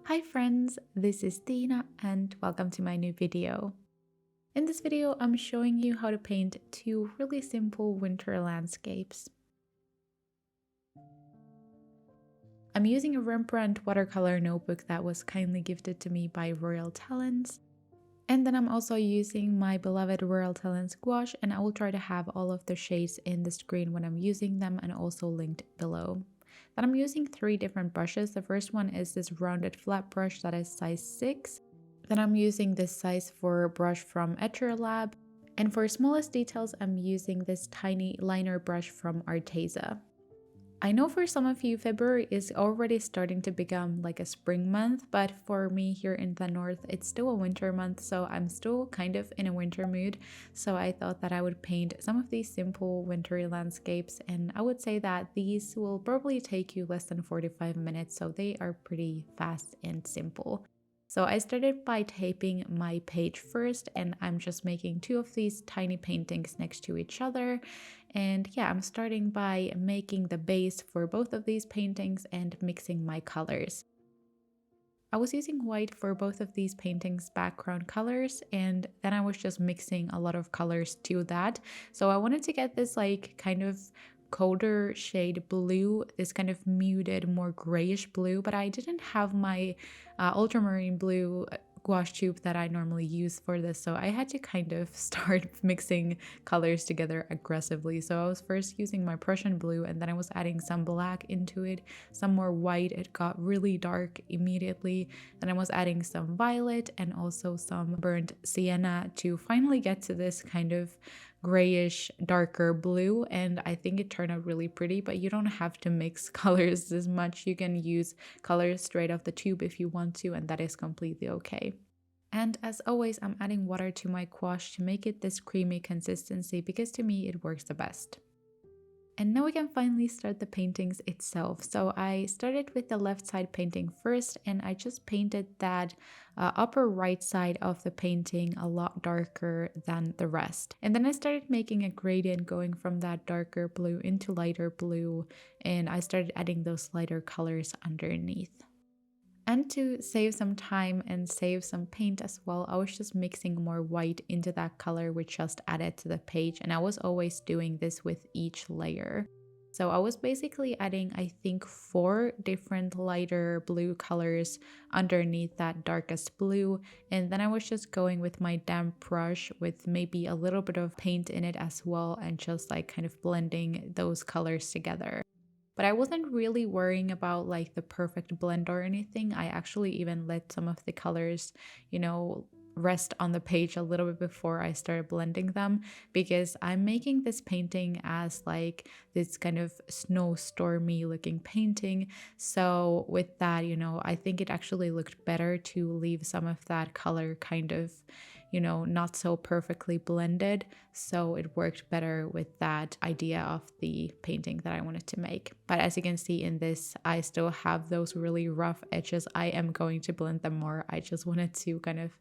Hi friends, this is Tiina and welcome to my new video. In this video, I'm showing you how to paint two really simple winter landscapes. I'm using a Rembrandt watercolor notebook that was kindly gifted to me by Royal Talens. And then I'm also using my beloved Royal Talens gouache, and I will try to have all of the shades in the screen when I'm using them and also linked below. Then I'm using three different brushes. The first one is this rounded flat brush that is size 6. Then I'm using this size 4 brush from Etchr Lab. And for smallest details, I'm using this tiny liner brush from Arteza. I know for some of you, February is already starting to become like a spring month, but for me here in the north, it's still a winter month, so I'm still kind of in a winter mood. So I thought that I would paint some of these simple wintry landscapes, and I would say that these will probably take you less than 45 minutes, so they are pretty fast and simple. So I started by taping my page first, and I'm just making two of these tiny paintings next to each other. And yeah, I'm starting by making the base for both of these paintings and mixing my colors. I was using white for both of these paintings' background colors, and then I was just mixing a lot of colors to that. So I wanted to get this like kind of colder shade blue, this kind of muted, more grayish blue, but I didn't have my ultramarine blue gouache tube that I normally use for this, so I had to kind of start mixing colors together aggressively. So I was first using my Prussian blue, and then I was adding some black into it, some more white. It got really dark immediately. Then I was adding some violet and also some burnt sienna to finally get to this kind of grayish darker blue, and I think it turned out really pretty. But you don't have to mix colors this much. You can use colors straight off the tube if you want to, and that is completely okay. And as always, I'm adding water to my gouache to make it this creamy consistency, because to me it works the best. And now we can finally start the paintings itself. So I started with the left side painting first, and I just painted that upper right side of the painting a lot darker than the rest. And then I started making a gradient going from that darker blue into lighter blue, and I started adding those lighter colors underneath. And to save some time and save some paint as well, I was just mixing more white into that color, which just added to the page. And I was always doing this with each layer. So I was basically adding, I think, 4 different lighter blue colors underneath that darkest blue. And then I was just going with my damp brush with maybe a little bit of paint in it as well, and just like kind of blending those colors together. But I wasn't really worrying about like the perfect blend or anything. I actually even let some of the colors, rest on the page a little bit before I started blending them, because I'm making this painting as like this kind of snowstormy looking painting. So with that, I think it actually looked better to leave some of that color kind of, not so perfectly blended. So it worked better with that idea of the painting that I wanted to make. But as you can see in this, I still have those really rough edges. I am going to blend them more. I just wanted to kind of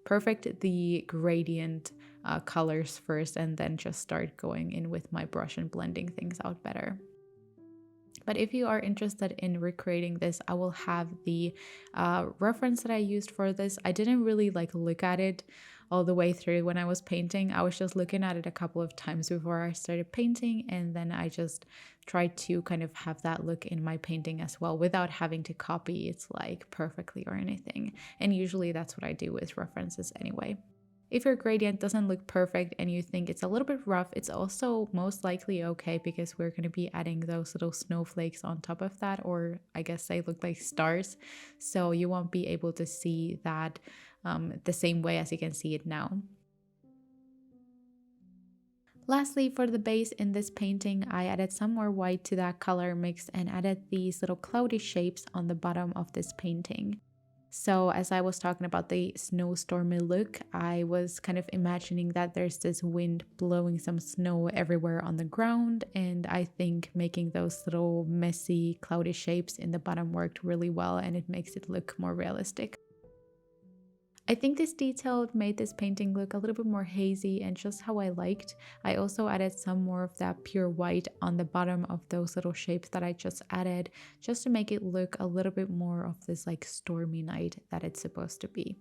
perfect the gradient colors first, and then just start going in with my brush and blending things out better. But if you are interested in recreating this, I will have the reference that I used for this. I didn't really look at it all the way through when I was painting. I was just looking at it a couple of times before I started painting, and then I just tried to kind of have that look in my painting as well without having to copy it like perfectly or anything. And usually that's what I do with references anyway. If your gradient doesn't look perfect and you think it's a little bit rough, it's also most likely okay, because we're going to be adding those little snowflakes on top of that, or I guess they look like stars. So you won't be able to see that the same way as you can see it now. Lastly, for the base in this painting, I added some more white to that color mix and added these little cloudy shapes on the bottom of this painting. So as I was talking about the snowstormy look, I was kind of imagining that there's this wind blowing some snow everywhere on the ground, and I think making those little messy cloudy shapes in the bottom worked really well, and it makes it look more realistic. I think this detail made this painting look a little bit more hazy and just how I liked. I also added some more of that pure white on the bottom of those little shapes that I just added, just to make it look a little bit more of this like stormy night that it's supposed to be.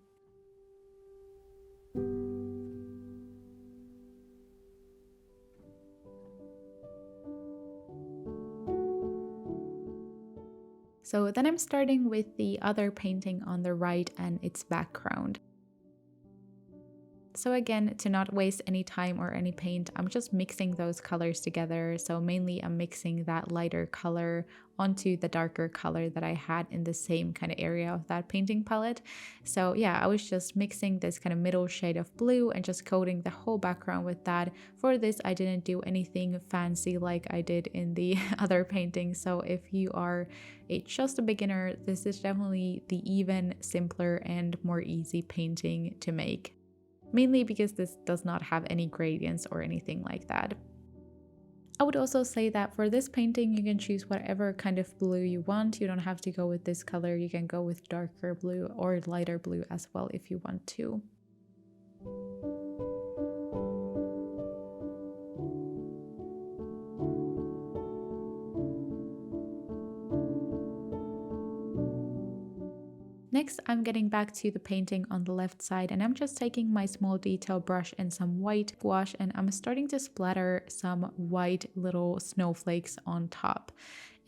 So then I'm starting with the other painting on the right and its background. So again, to not waste any time or any paint, I'm just mixing those colors together. So mainly I'm mixing that lighter color onto the darker color that I had in the same kind of area of that painting palette. So yeah, I was just mixing this kind of middle shade of blue and just coating the whole background with that. For this, I didn't do anything fancy like I did in the other painting. So if you are just a beginner, this is definitely the even simpler and more easy painting to make. Mainly because this does not have any gradients or anything like that. I would also say that for this painting, you can choose whatever kind of blue you want. You don't have to go with this color. You can go with darker blue or lighter blue as well if you want to. Next, I'm getting back to the painting on the left side, and I'm just taking my small detail brush and some white gouache, and I'm starting to splatter some white little snowflakes on top.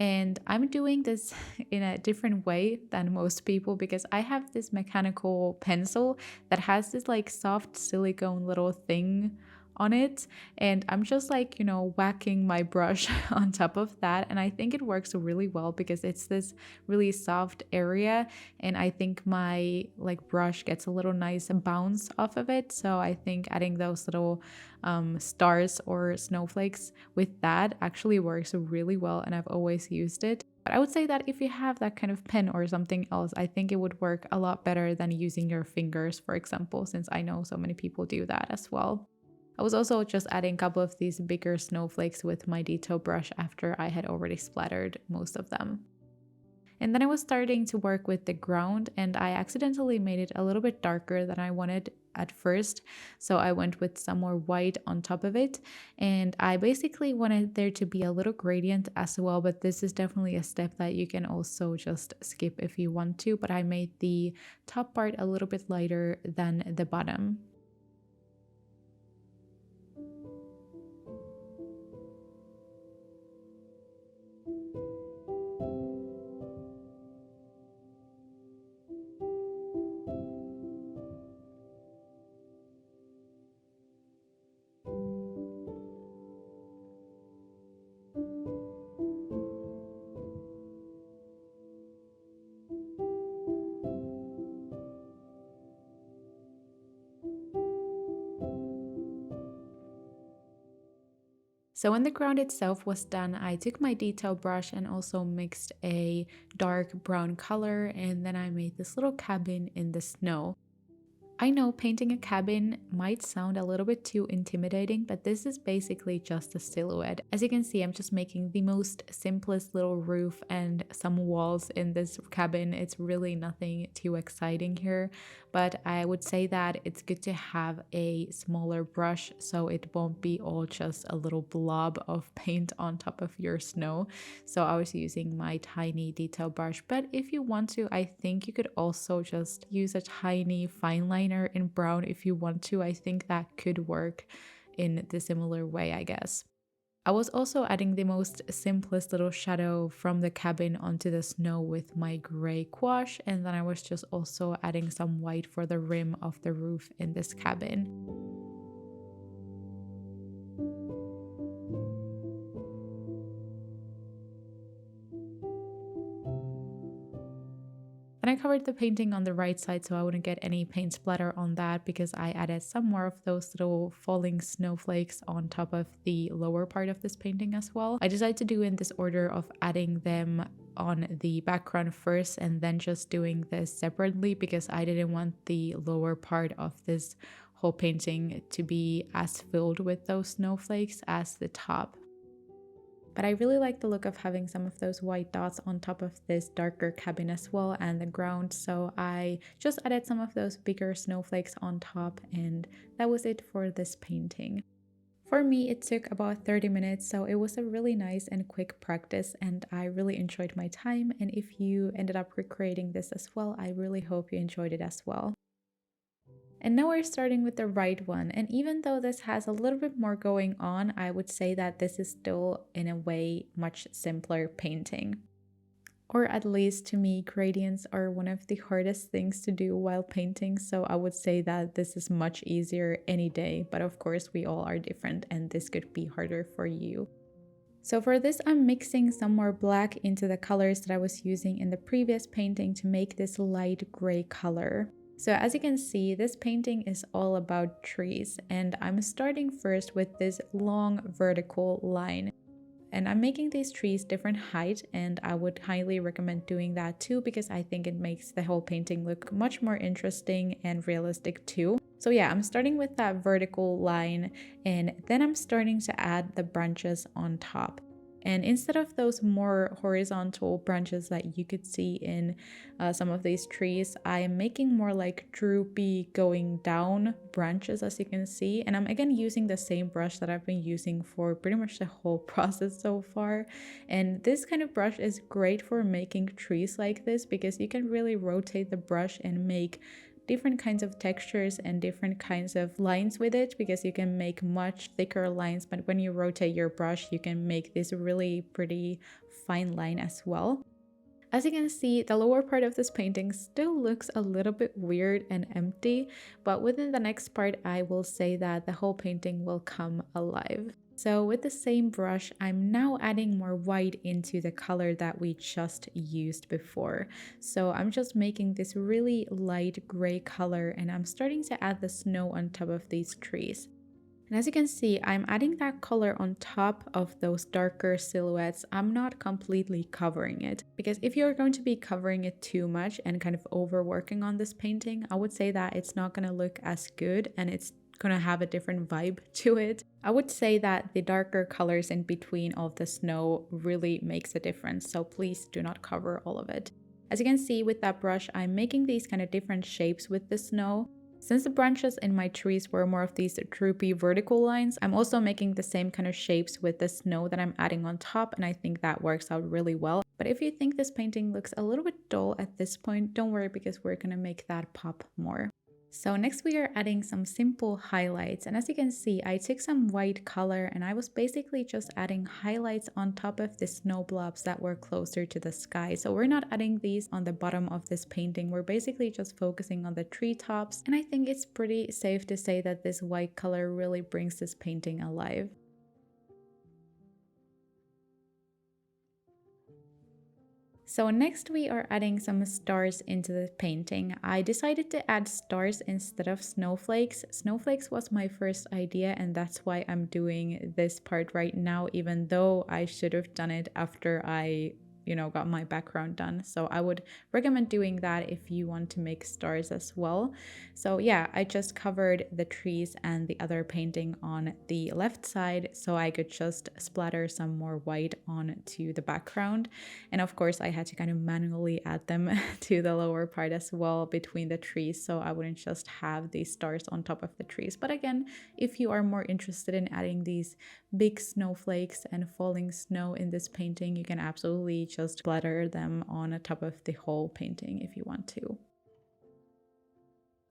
And I'm doing this in a different way than most people because I have this mechanical pencil that has this like soft silicone little thing on it, and I'm just like, you know, whacking my brush on top of that, and I think it works really well because it's this really soft area, and I think my like brush gets a little nice bounce off of it. So I think adding those little stars or snowflakes with that actually works really well, and I've always used it. But I would say that if you have that kind of pen or something else, I think it would work a lot better than using your fingers, for example, since I know so many people do that as well. I was also just adding a couple of these bigger snowflakes with my detail brush after I had already splattered most of them. And then I was starting to work with the ground, and I accidentally made it a little bit darker than I wanted at first. So I went with some more white on top of it, and I basically wanted there to be a little gradient as well, but this is definitely a step that you can also just skip if you want to. But I made the top part a little bit lighter than the bottom. So when the ground itself was done, I took my detail brush and also mixed a dark brown color, and then I made this little cabin in the snow. I know painting a cabin might sound a little bit too intimidating, but this is basically just a silhouette. As you can see, I'm just making the most simplest little roof and some walls in this cabin. It's really nothing too exciting here, but I would say that it's good to have a smaller brush so it won't be all just a little blob of paint on top of your snow. So I was using my tiny detail brush, but if you want to, I think you could also just use a tiny fine line in brown if you want to. I think that could work in the similar way, I guess. I was also adding the most simplest little shadow from the cabin onto the snow with my gray gouache, and then I was just also adding some white for the rim of the roof in this cabin. And I covered the painting on the right side so I wouldn't get any paint splatter on that, because I added some more of those little falling snowflakes on top of the lower part of this painting as well. I decided to do in this order of adding them on the background first and then just doing this separately, because I didn't want the lower part of this whole painting to be as filled with those snowflakes as the top. But I really like the look of having some of those white dots on top of this darker cabin as well and the ground. So I just added some of those bigger snowflakes on top, and that was it for this painting. For me, it took about 30 minutes, so it was a really nice and quick practice, and I really enjoyed my time. And if you ended up recreating this as well, I really hope you enjoyed it as well. And now we're starting with the right one, and even though this has a little bit more going on, I would say that this is still, in a way, much simpler painting. Or at least to me, gradients are one of the hardest things to do while painting, so I would say that this is much easier any day, but of course we all are different and this could be harder for you. So for this, I'm mixing some more black into the colors that I was using in the previous painting to make this light gray color. So as you can see, this painting is all about trees, and I'm starting first with this long vertical line. And I'm making these trees different height, and I would highly recommend doing that too, because I think it makes the whole painting look much more interesting and realistic too. So yeah, I'm starting with that vertical line, and then I'm starting to add the branches on top. And instead of those more horizontal branches that you could see in some of these trees, I am making more like droopy going down branches, as you can see. And I'm again using the same brush that I've been using for pretty much the whole process so far. And this kind of brush is great for making trees like this, because you can really rotate the brush and make different kinds of textures and different kinds of lines with it, because you can make much thicker lines, but when you rotate your brush you can make this really pretty fine line as well. As you can see, the lower part of this painting still looks a little bit weird and empty, but within the next part I will say that the whole painting will come alive. So with the same brush, I'm now adding more white into the color that we just used before. So I'm just making this really light gray color, and I'm starting to add the snow on top of these trees. And as you can see, I'm adding that color on top of those darker silhouettes. I'm not completely covering it, because if you're going to be covering it too much and kind of overworking on this painting, I would say that it's not going to look as good and it's gonna have a different vibe to it. I would say that the darker colors in between of the snow really makes a difference, so please do not cover all of it. As you can see with that brush, I'm making these kind of different shapes with the snow. Since the branches in my trees were more of these droopy vertical lines, I'm also making the same kind of shapes with the snow that I'm adding on top, and I think that works out really well. But if you think this painting looks a little bit dull at this point, don't worry, because we're gonna make that pop more. So next we are adding some simple highlights, and as you can see, I took some white color and I was basically just adding highlights on top of the snow blobs that were closer to the sky. So we're not adding these on the bottom of this painting, we're basically just focusing on the treetops, and I think it's pretty safe to say that this white color really brings this painting alive. So next we are adding some stars into the painting. I decided to add stars instead of snowflakes. Snowflakes was my first idea, and that's why I'm doing this part right now, even though I should have done it after I got my background done. So I would recommend doing that if you want to make stars as well. So yeah, I just covered the trees and the other painting on the left side so I could just splatter some more white onto the background. And of course I had to kind of manually add them to the lower part as well between the trees, so I wouldn't just have these stars on top of the trees. But again, if you are more interested in adding these big snowflakes and falling snow in this painting, you can absolutely just splatter them on top of the whole painting if you want to.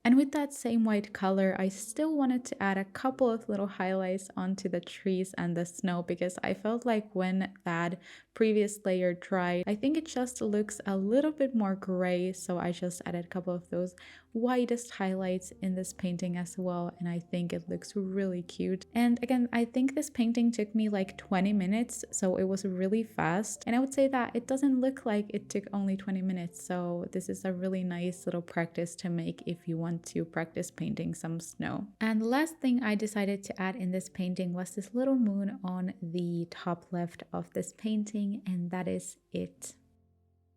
And with that same white color, I still wanted to add a couple of little highlights onto the trees and the snow, because I felt like when that previous layer dried, I think it just looks a little bit more gray, so I just added a couple of those whitest highlights in this painting as well, and I think it looks really cute. And again, I think this painting took me like 20 minutes, so it was really fast, and I would say that it doesn't look like it took only 20 minutes, so this is a really nice little practice to make if you want to practice painting some snow. And the last thing I decided to add in this painting was this little moon on the top left of this painting, and that is it.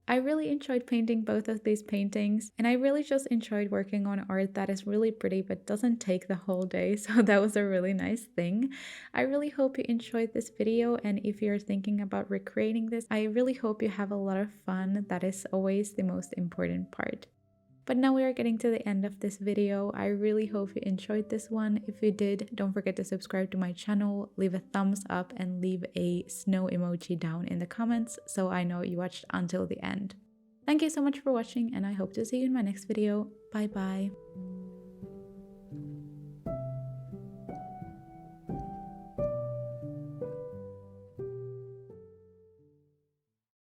I really enjoyed painting both of these paintings, and I really just enjoyed working on art that is really pretty but doesn't take the whole day, so that was a really nice thing. I really hope you enjoyed this video, and if you're thinking about recreating this, I really hope you have a lot of fun. That is always the most important part. But now we are getting to the end of this video. I really hope you enjoyed this one. If you did, don't forget to subscribe to my channel, leave a thumbs up, and leave a snow emoji down in the comments so I know you watched until the end. Thank you so much for watching, and I hope to see you in my next video. Bye bye.